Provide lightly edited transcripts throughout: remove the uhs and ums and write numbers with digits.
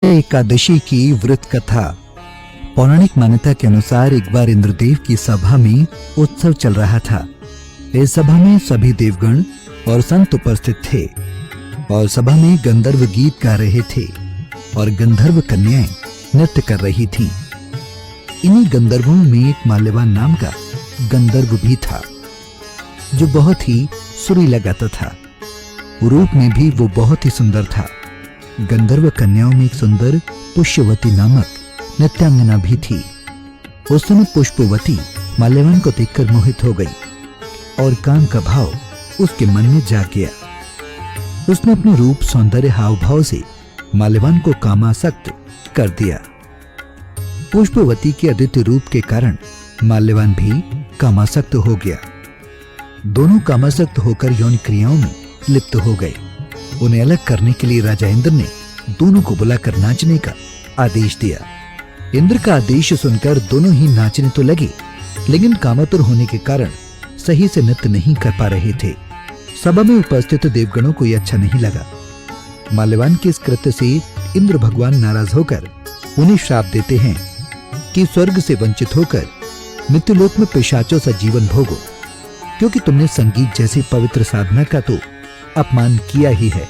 एकादशी की व्रत कथा। पौराणिक मान्यता के अनुसार एक बार इंद्रदेव की सभा में उत्सव चल रहा था। इस सभा में सभी देवगण और संत उपस्थित थे और सभा में गंधर्व गीत गा रहे थे और गंधर्व कन्याएं नृत्य कर रही थीं। इन्हीं गंधर्वों में एक माल्यवान नाम का गंधर्व भी था जो बहुत ही सुरीला गाता था। रूप में भी वो बहुत ही सुंदर था। गंधर्व कन्याओं में एक सुंदर पुष्पवती नामक नृत्यांगना भी थी। उस समय पुष्पवती माल्यवान को देखकर मोहित हो गई और काम का भाव उसके मन में जाग गया। उसने अपने रूप, सौंदर्य, हाव भाव से माल्यवान को कामासक्त कर दिया। पुष्पवती के अद्वितीय रूप के कारण माल्यवान भी कामासक्त हो गया। दोनों कामासक्त होकर यौन क्रियाओं में लिप्त हो गए। उन्हें अलग करने के लिए राजा इंद्र ने दोनों को बुलाकर नाचने का आदेश दिया। इंद्र का आदेश सुनकर दोनों ही नाचने तो लगे, लेकिन कामातुर होने के कारण सही से नृत्य नहीं कर पा रहे थे। सभा में उपस्थित देवगणों को यह अच्छा नहीं लगा। माल्यवान के इस कृत्य से इंद्र भगवान नाराज होकर उन्हें श्राप देते हैं कि स्वर्ग से वंचित होकर मृत्युलोक में पिशाचों सा जीवन भोगो, क्योंकि तुमने संगीत जैसी पवित्र साधना का तो अपमान किया ही है,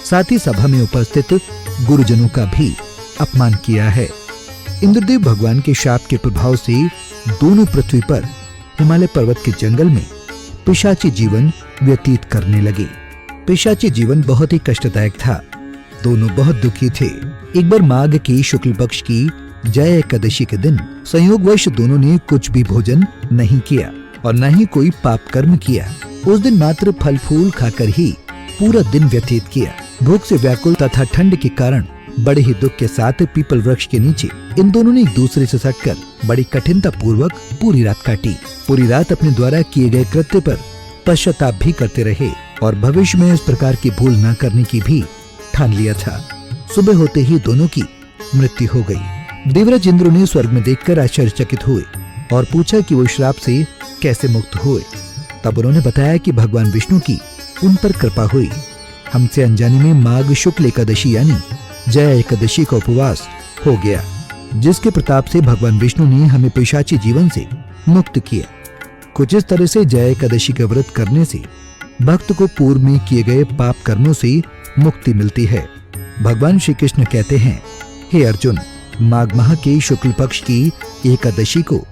साथ ही सभा में उपस्थित गुरुजनों का भी अपमान किया है। इंद्रदेव भगवान के शाप के प्रभाव से दोनों पृथ्वी पर हिमालय पर्वत के जंगल में पिशाची जीवन व्यतीत करने लगे। पिशाची जीवन बहुत ही कष्टदायक था। दोनों बहुत दुखी थे। एक बार माघ की शुक्ल पक्ष की जया एकादशी के दिन संयोगवश दोनों ने कुछ भी भोजन नहीं किया और न ही कोई पाप कर्म किया। उस दिन मात्र फल फूल खाकर ही पूरा दिन व्यतीत किया। भूख से व्याकुल तथा ठंड के कारण बड़े ही दुख के साथ पीपल वृक्ष के नीचे इन दोनों ने एक दूसरे से सटकर बड़ी कठिनता पूर्वक पूरी रात काटी। पूरी रात अपने द्वारा किए गए कृत्य पर पश्चाताप भी करते रहे और भविष्य में इस प्रकार की भूल न करने की भी ठान लिया था। सुबह होते ही दोनों की मृत्यु हो गई। देवराज इंद्र ने स्वर्ग में देखकर आश्चर्यचकित हुए और पूछा कि वो श्राप से कैसे मुक्त हुए। तब उन्होंने बताया कि भगवान विष्णु की उन पर कृपा हुई। हमसे अनजाने में माघ शुक्ल एकादशी यानी जया एकादशी का उपवास हो गया, जिसके प्रताप से भगवान विष्णु ने हमें पिशाची जीवन से मुक्त किया। कुछ इस तरह से जया एकादशी का व्रत करने से भक्त को पूर्व में किए गए पाप कर्मों से मुक्ति मिलती है। भगवान श्री कृष्ण कहते हैं, हे अर्जुन, माघ माह के शुक्ल पक्ष की एकादशी को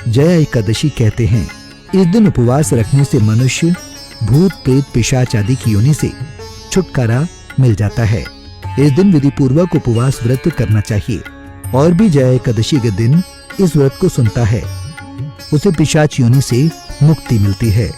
जया एकादशी कहते हैं। इस दिन उपवास रखने से मनुष्य भूत प्रेत पिशाच आदि की योनि से छुटकारा मिल जाता है। इस दिन विधि पूर्वक उपवास व्रत करना चाहिए और भी जया एकादशी के दिन इस व्रत को सुनता है उसे पिशाच योनि से मुक्ति मिलती है।